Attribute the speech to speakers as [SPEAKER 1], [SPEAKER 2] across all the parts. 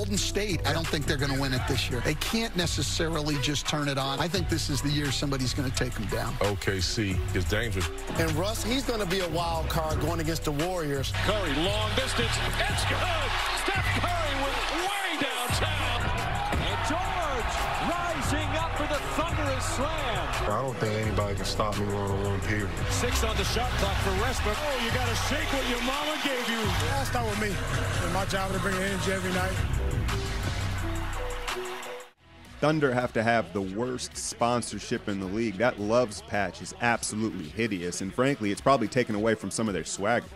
[SPEAKER 1] Golden State, I don't think they're going to win it this year. They can't necessarily just turn it on. I think this is the year somebody's going to take them down.
[SPEAKER 2] OKC is dangerous.
[SPEAKER 3] And Russ, he's going to be a wild card going against the Warriors.
[SPEAKER 4] Curry, long distance. It's good. Steph Curry with way downtown. And George rising up for the thunderous slam.
[SPEAKER 5] I don't think anybody can stop me one-on-one, period.
[SPEAKER 4] 6 on the shot clock for Westbrook. Oh, you got to shake what your mama gave you.
[SPEAKER 6] That's not with me. It's my job to bring energy every night.
[SPEAKER 7] Thunder have to have the worst sponsorship in the league. That Loves patch is absolutely hideous, and frankly, it's probably taken away from some of their swagger.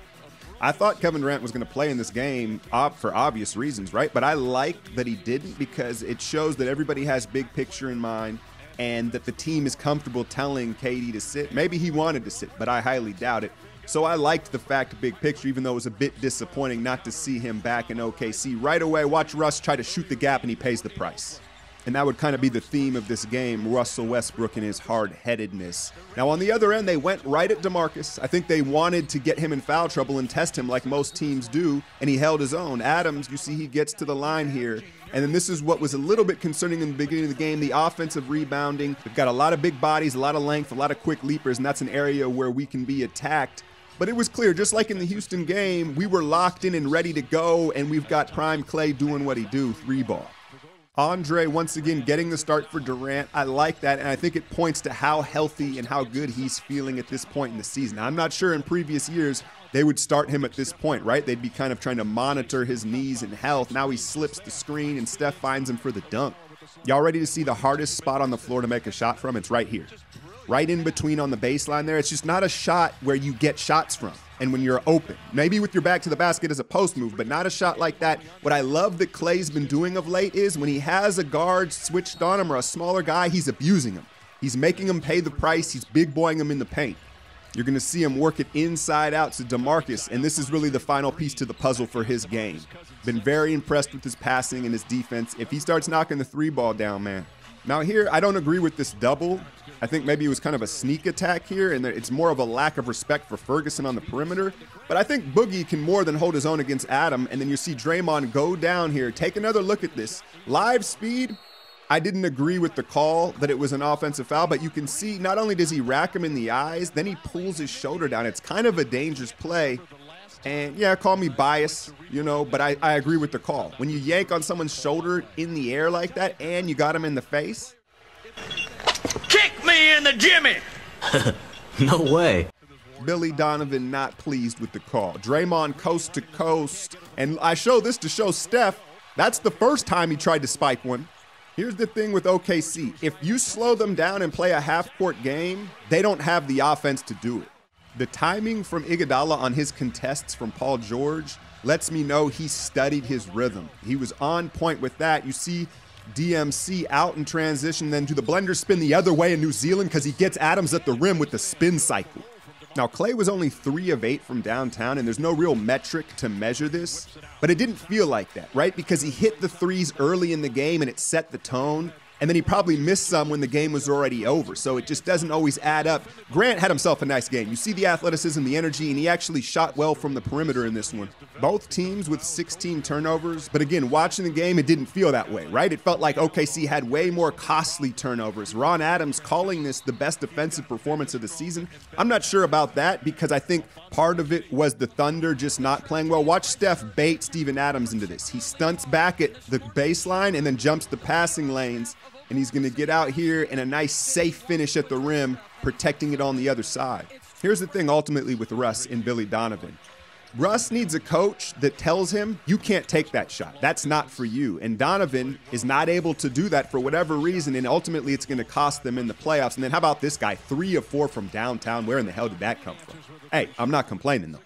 [SPEAKER 7] I thought Kevin Durant was going to play in this game for obvious reasons, right? But I like that he didn't because it shows that everybody has big picture in mind and that the team is comfortable telling KD to sit. Maybe he wanted to sit, but I highly doubt it. So I liked the fact big picture, even though it was a bit disappointing not to see him back in OKC. Right away, watch Russ try to shoot the gap, and he pays the price. And that would kind of be the theme of this game, Russell Westbrook and his hard-headedness. Now, on the other end, they went right at DeMarcus. I think they wanted to get him in foul trouble and test him like most teams do, and he held his own. Adams, you see he gets to the line here. And then this is what was a little bit concerning in the beginning of the game, the offensive rebounding. They've got a lot of big bodies, a lot of length, a lot of quick leapers, and that's an area where we can be attacked. But it was clear, just like in the Houston game, we were locked in and ready to go, and we've got Prime Clay doing what he do, 3-ball. Andre, once again, getting the start for Durant. I like that, and I think it points to how healthy and how good he's feeling at this point in the season. I'm not sure in previous years they would start him at this point, right? They'd be kind of trying to monitor his knees and health. Now he slips the screen, and Steph finds him for the dunk. Y'all ready to see the hardest spot on the floor to make a shot from? It's right here. Right in between on the baseline there. It's just not a shot where you get shots from. And when you're open, maybe with your back to the basket as a post move, but not a shot like that. What I love that Clay's been doing of late is when he has a guard switched on him or a smaller guy, he's abusing him. He's making him pay the price. He's big boying him in the paint. You're going to see him work it inside out to DeMarcus, and this is really the final piece to the puzzle for his game. Been very impressed with his passing and his defense. If he starts knocking the 3-ball down, man. Now here, I don't agree with this double. I think maybe it was kind of a sneak attack here, and it's more of a lack of respect for Ferguson on the perimeter. But I think Boogie can more than hold his own against Adam, and then you see Draymond go down here. Take another look at this. Live speed, I didn't agree with the call that it was an offensive foul, but you can see not only does he rack him in the eyes, then he pulls his shoulder down. It's kind of a dangerous play. And yeah, call me biased, but I agree with the call. When you yank on someone's shoulder in the air like that and you got him in the face.
[SPEAKER 4] Kick me in the Jimmy!
[SPEAKER 8] No way.
[SPEAKER 7] Billy Donovan not pleased with the call. Draymond coast to coast. And I show this to show Steph, that's the first time he tried to spike one. Here's the thing with OKC. If you slow them down and play a half-court game, they don't have the offense to do it. The timing from Iguodala on his contests from Paul George lets me know he studied his rhythm. He was on point with that. You see DMC out in transition, then do the blender spin the other way in New Zealand because he gets Adams at the rim with the spin cycle. Now, Clay was only 3 of 8 from downtown, and there's no real metric to measure this, but it didn't feel like that, right? Because he hit the threes early in the game, and it set the tone. And then he probably missed some when the game was already over. So it just doesn't always add up. Grant had himself a nice game. You see the athleticism, the energy, and he actually shot well from the perimeter in this one. Both teams with 16 turnovers. But again, watching the game, it didn't feel that way, right? It felt like OKC had way more costly turnovers. Ron Adams calling this the best defensive performance of the season. I'm not sure about that because I think part of it was the Thunder just not playing well. Watch Steph bait Steven Adams into this. He stunts back at the baseline and then jumps the passing lanes. And he's going to get out here in a nice, safe finish at the rim, protecting it on the other side. Here's the thing ultimately with Russ and Billy Donovan. Russ needs a coach that tells him, you can't take that shot. That's not for you. And Donovan is not able to do that for whatever reason, and ultimately it's going to cost them in the playoffs. And then how about this guy, 3 of 4 from downtown? Where in the hell did that come from? Hey, I'm not complaining, though.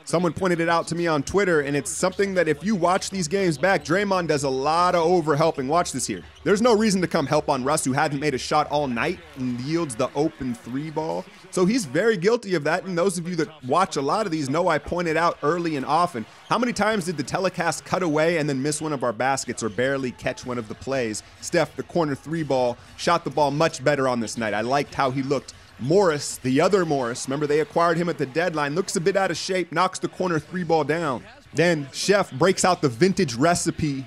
[SPEAKER 7] Someone pointed it out to me on Twitter, and it's something that if you watch these games back, Draymond does a lot of over-helping. Watch this here. There's no reason to come help on Russ, who hadn't made a shot all night and yields the open 3-ball. So he's very guilty of that, and those of you that watch a lot of these know I point it out early and often. How many times did the telecast cut away and then miss one of our baskets or barely catch one of the plays? Steph, the corner 3-ball, shot the ball much better on this night. I liked how he looked. Morris, the other Morris, remember they acquired him at the deadline, looks a bit out of shape, knocks the corner 3-ball down. Then Chef breaks out the vintage recipe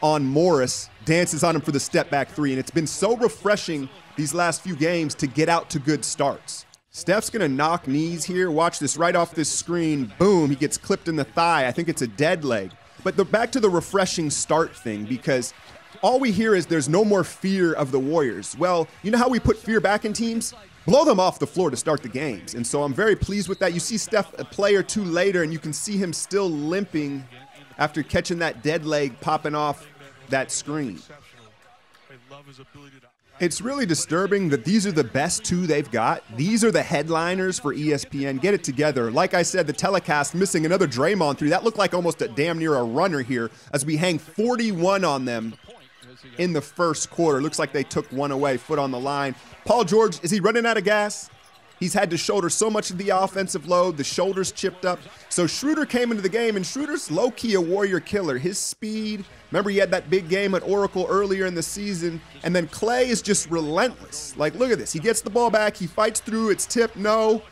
[SPEAKER 7] on Morris, dances on him for the step-back three, and it's been so refreshing these last few games to get out to good starts. Steph's going to knock knees here. Watch this right off this screen. Boom, he gets clipped in the thigh. I think it's a dead leg. But back to the refreshing start thing, because all we hear is there's no more fear of the Warriors. Well, you know how we put fear back in teams? Blow them off the floor to start the games. And so I'm very pleased with that. You see Steph a play or two later, and you can see him still limping after catching that dead leg popping off that screen. It's really disturbing that these are the best two they've got. These are the headliners for ESPN. Get it together. Like I said, the telecast missing another Draymond three. That looked like almost a damn near a runner here as we hang 41 on them in the first quarter. Looks like they took one away, foot on the line. Paul George, is he running out of gas? He's had to shoulder so much of the offensive load. The shoulders chipped up. So Schroeder came into the game, and Schroeder's low-key a Warrior killer. His speed, remember he had that big game at Oracle earlier in the season, and then Clay is just relentless. Like, look at this. He gets the ball back. He fights through. It's tipped. No.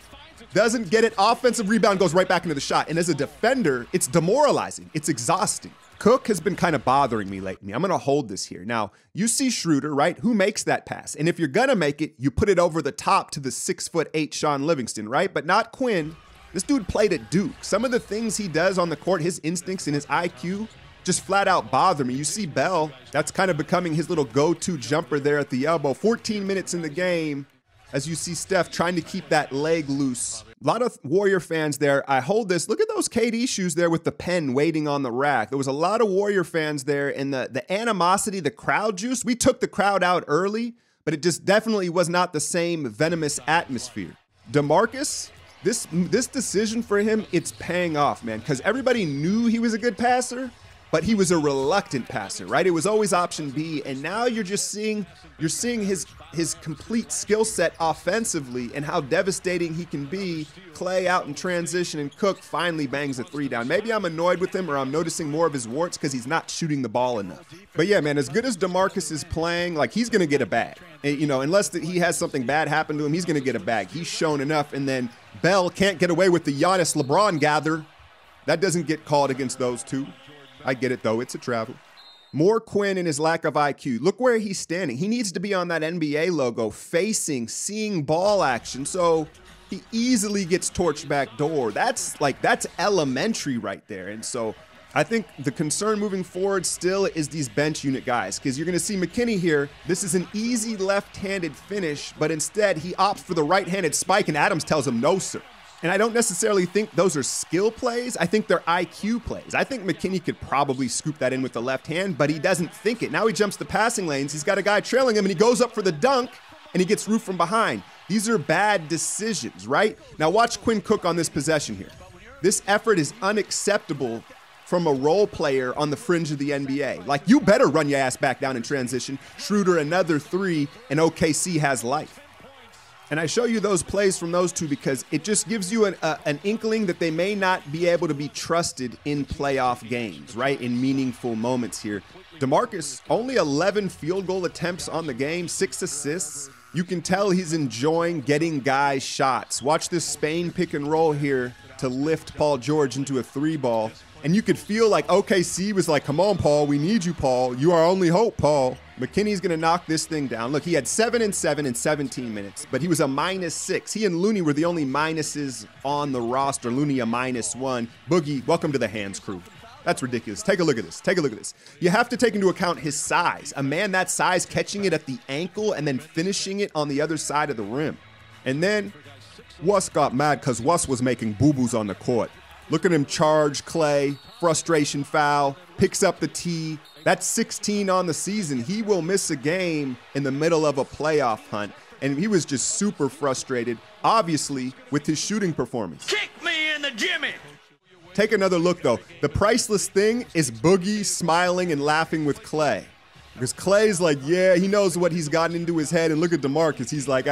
[SPEAKER 7] Doesn't get it. Offensive rebound goes right back into the shot. And as a defender, it's demoralizing. It's exhausting. Cook has been kind of bothering me lately. I'm going to hold this here. Now, you see Schroeder, right? Who makes that pass? And if you're going to make it, you put it over the top to the 6'8" Sean Livingston, right? But not Quinn. This dude played at Duke. Some of the things he does on the court, his instincts and his IQ, just flat out bother me. You see Bell, that's kind of becoming his little go-to jumper there at the elbow. 14 minutes in the game, as you see Steph trying to keep that leg loose. A lot of Warrior fans there. I hold this. Look at those KD shoes there with the pen waiting on the rack. There was a lot of Warrior fans there, and the animosity, the crowd juice, we took the crowd out early, but it just definitely was not the same venomous atmosphere. DeMarcus, this decision for him, it's paying off, man, because everybody knew he was a good passer, but he was a reluctant passer, right? It was always option B, and now you're seeing his complete skill set offensively and how devastating he can be. Clay out in transition, and Cook finally bangs a three down. Maybe I'm annoyed with him, or I'm noticing more of his warts because he's not shooting the ball enough. But yeah, man, as good as DeMarcus is playing, like, he's going to get a bag. You know, unless he has something bad happen to him, he's going to get a bag. He's shown enough, and then Bell can't get away with the Giannis LeBron gather. That doesn't get called against those two. I get it, though. It's a travel. More Quinn and his lack of IQ. Look where he's standing. He needs to be on that NBA logo, facing, seeing ball action. So he easily gets torched back door. That's elementary right there. And so I think the concern moving forward still is these bench unit guys, because you're going to see McKinney here. This is an easy left-handed finish, but instead he opts for the right-handed spike, and Adams tells him, no, sir. And I don't necessarily think those are skill plays. I think they're IQ plays. I think McKinney could probably scoop that in with the left hand, but he doesn't think it. Now he jumps the passing lanes. He's got a guy trailing him, and he goes up for the dunk, and he gets roofed from behind. These are bad decisions, right? Now watch Quinn Cook on this possession here. This effort is unacceptable from a role player on the fringe of the NBA. Like, you better run your ass back down in transition. Schroeder another three, and OKC has life. And I show you those plays from those two because it just gives you an inkling that they may not be able to be trusted in playoff games, right? In meaningful moments here. DeMarcus, only 11 field goal attempts on the game, 6 assists. You can tell he's enjoying getting guys shots. Watch this Spain pick and roll here to lift Paul George into a three ball. And you could feel like OKC was like, come on, Paul, we need you, Paul. You are our only hope, Paul. McKinney's going to knock this thing down. Look, he had 7 and 7 in 17 minutes, but he was a -6. He and Looney were the only minuses on the roster. Looney a -1. Boogie, welcome to the hands crew. That's ridiculous. Take a look at this. Take a look at this. You have to take into account his size. A man that size catching it at the ankle and then finishing it on the other side of the rim. And then Wuss got mad because Wuss was making boo-boos on the court. Look at him charge Clay, frustration foul, picks up the tee. That's 16 on the season. He will miss a game in the middle of a playoff hunt. And he was just super frustrated, obviously, with his shooting performance.
[SPEAKER 4] Kick me in the Jimmy!
[SPEAKER 7] Take another look, though. The priceless thing is Boogie smiling and laughing with Clay. Because Clay's like, yeah, he knows what he's gotten into his head. And look at DeMarcus. He's like,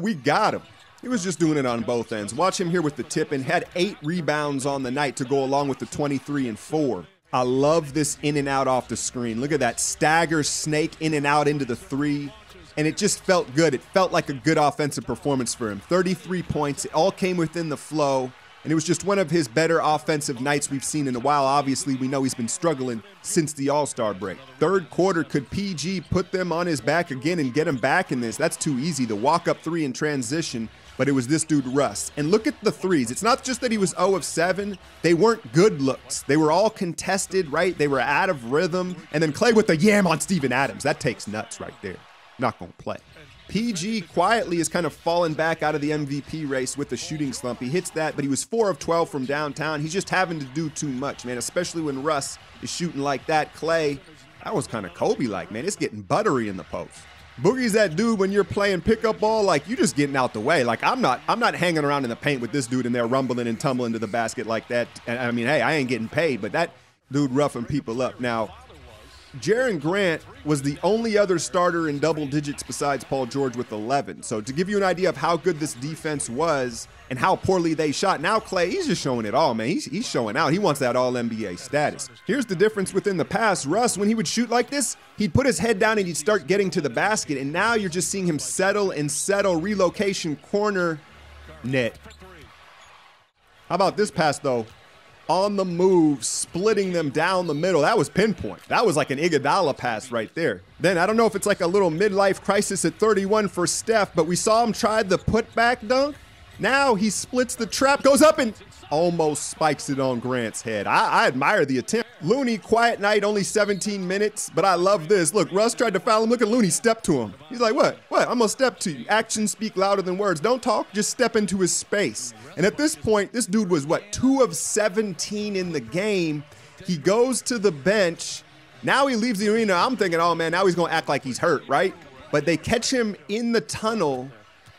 [SPEAKER 7] we got him. He was just doing it on both ends. Watch him here with the tip, and had 8 rebounds on the night to go along with the 23 and 4. I love this in and out off the screen. Look at that stagger snake in and out into the 3. And it just felt good. It felt like a good offensive performance for him. 33 points. It all came within the flow. and it was just one of his better offensive nights we've seen in a while. Obviously, we know he's been struggling since the All-Star break. Third quarter, could PG put them on his back again and get him back in this? That's too easy. The walk-up three in transition, but it was this dude, Russ. And look at the threes. It's not just that he was 0 of 7. They weren't good looks. They were all contested, right? They were out of rhythm. And then Clay with the yam on Steven Adams. That takes nuts right there. Not going to play. PG quietly is kind of fallen back out of the MVP race with the shooting slump. He hits that, but he was 4 of 12 from downtown. He's just having to do too much, man, especially when Russ is shooting like that. Clay, that was kind of Kobe-like, man. It's getting buttery in the post. Boogie's that dude when you're playing pickup ball, like you just getting out the way. Like I'm not hanging around in the paint with this dude in there rumbling and tumbling to the basket like that. And I mean, hey, I ain't getting paid, but that dude roughing people up. Now, Jaren Grant was the only other starter in double digits besides Paul George with 11. So to give you an idea of how good this defense was and how poorly they shot, now Clay, he's just showing it all, man. He's showing out. He wants that All-NBA status. Here's the difference within the past. Russ, when he would shoot like this, he'd put his head down and he'd start getting to the basket. And now you're just seeing him settle, relocation, corner, net. How about this pass, though? On the move, splitting them down the middle. That was pinpoint. That was like an Iguodala pass right there. Then I don't know if it's like a little midlife crisis at 31 for Steph, but we saw him try the putback dunk. Now he splits the trap, goes up and almost spikes it on Grant's head. I admire the attempt. Looney, quiet night, only 17 minutes, but I love this. Look, Russ tried to foul him. Look at Looney step to him. He's like, what? I'm gonna step to you. Actions speak louder than words. Don't talk, just step into his space. And at this point, this dude was, 2 of 17 in the game. He goes to the bench. Now he leaves the arena. I'm thinking, oh man, now he's gonna act like he's hurt, right? But they catch him in the tunnel,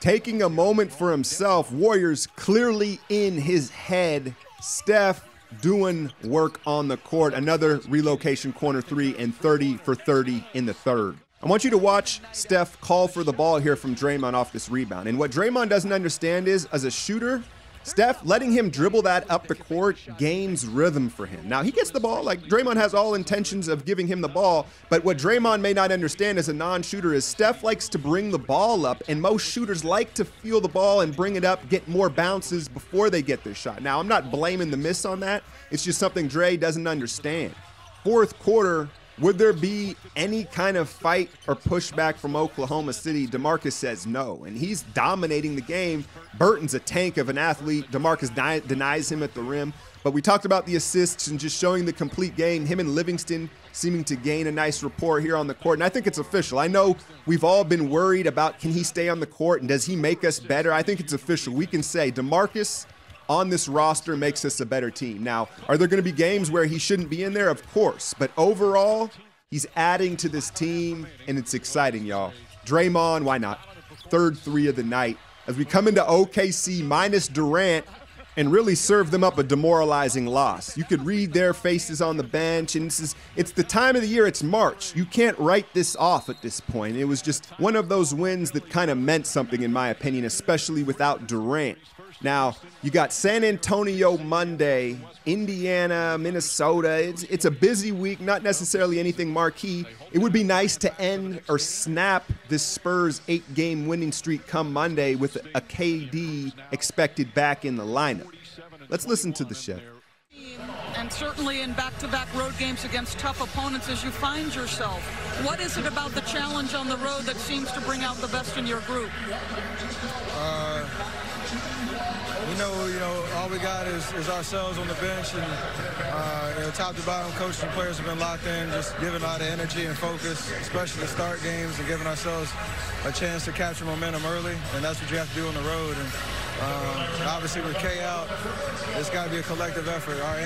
[SPEAKER 7] taking a moment for himself. Warriors clearly in his head. Steph doing work on the court. Another relocation corner three and 30 for 30 in the third. I want you to watch Steph call for the ball here from Draymond off this rebound. And what Draymond doesn't understand is, as a shooter, Steph letting him dribble that up the court gains rhythm for him. Now, he gets the ball. Like, Draymond has all intentions of giving him the ball. But what Draymond may not understand as a non-shooter is Steph likes to bring the ball up. And most shooters like to feel the ball and bring it up, get more bounces before they get their shot. Now, I'm not blaming the miss on that. It's just something Dre doesn't understand. Fourth quarter, would there be any kind of fight or pushback from Oklahoma City? DeMarcus says no, and he's dominating the game. Burton's a tank of an athlete. DeMarcus denies him at the rim. But we talked about the assists and just showing the complete game. Him and Livingston seeming to gain a nice rapport here on the court. And I think it's official. I know we've all been worried about, can he stay on the court and does he make us better? I think it's official. We can say DeMarcus on this roster makes us a better team. Now, are there going to be games where he shouldn't be in there? Of course. But overall, he's adding to this team, and it's exciting, y'all. Draymond, why not? Third three of the night. As we come into OKC minus Durant and really serve them up a demoralizing loss. You could read their faces on the bench, and it's the time of the year. It's March. You can't write this off at this point. It was just one of those wins that kind of meant something, in my opinion, especially without Durant. Now, you got San Antonio Monday, Indiana, Minnesota. It's a busy week, not necessarily anything marquee. It would be nice to end or snap this Spurs 8-game winning streak come Monday with a KD expected back in the lineup. Let's listen to the chef.
[SPEAKER 9] And certainly in back-to-back road games against tough opponents as you find yourself. What is it about the challenge on the road that seems to bring out the best in your group?
[SPEAKER 6] You know, all we got is ourselves on the bench, and top to bottom, coaches and players have been locked in, just giving a lot of energy and focus, especially to start games and giving ourselves a chance to capture momentum early, and that's what you have to do on the road. And obviously with K out, it's got to be a collective effort. Our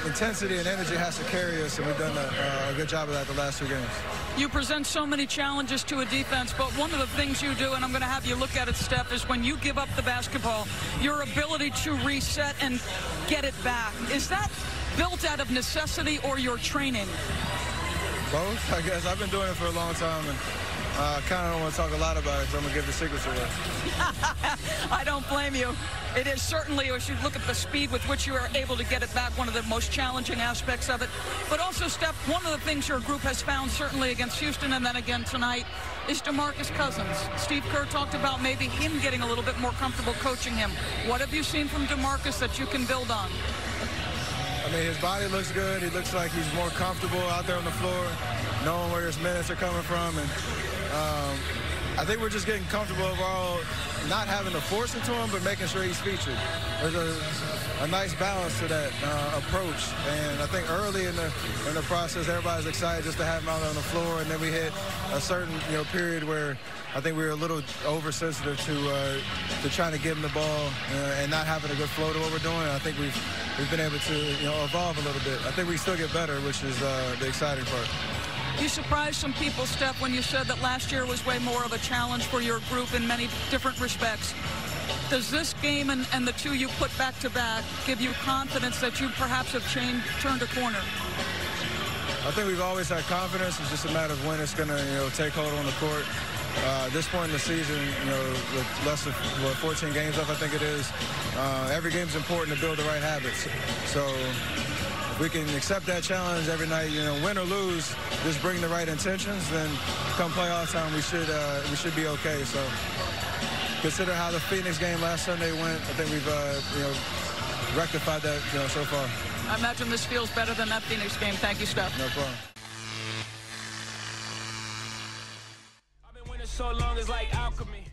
[SPEAKER 6] intensity and energy has to carry us, and we've done a good job of that the last 2 games.
[SPEAKER 9] You present so many challenges to a defense, but one of the things you do, and I'm going to have you look at it, Steph, is when you give up the basketball, your ability to reset and get it back. Is that built out of necessity or your training?
[SPEAKER 6] Both, I guess. I've been doing it for a long time, and Kind of don't want to talk a lot about it because I'm going to give the secrets away.
[SPEAKER 9] I don't blame you. It is certainly, as you look at the speed with which you are able to get it back, one of the most challenging aspects of it. But also, Steph, one of the things your group has found, certainly against Houston and then again tonight, is DeMarcus Cousins. Steve Kerr talked about maybe him getting a little bit more comfortable coaching him. What have you seen from DeMarcus that you can build on?
[SPEAKER 6] I mean, his body looks good. He looks like he's more comfortable out there on the floor, knowing where his minutes are coming from. And I think we're just getting comfortable overall, not having to force it to him, but making sure he's featured. There's a nice balance to that approach. And I think early in the process, everybody's excited just to have him out on the floor. And then we hit a certain period where I think we were a little oversensitive to trying to give him the ball and not having a good flow to what we're doing. I think we've been able to evolve a little bit. I think we still get better, which is the exciting part.
[SPEAKER 9] You surprised some people, Steph, when you said that last year was way more of a challenge for your group in many different respects. Does this game and the two you put back-to-back give you confidence that you perhaps have turned a corner?
[SPEAKER 6] I think we've always had confidence. It's just a matter of when it's going to take hold on the court. At this point in the season, with less than 14 games left, I think it is, every game's important to build the right habits. So if we can accept that challenge every night, win or lose, just bring the right intentions, then come playoff time, we should be okay. So consider how the Phoenix game last Sunday went. I think we've rectified that so far.
[SPEAKER 9] I imagine this feels better than that Phoenix game. Thank you, Steph.
[SPEAKER 6] No problem.
[SPEAKER 4] So long as like alchemy.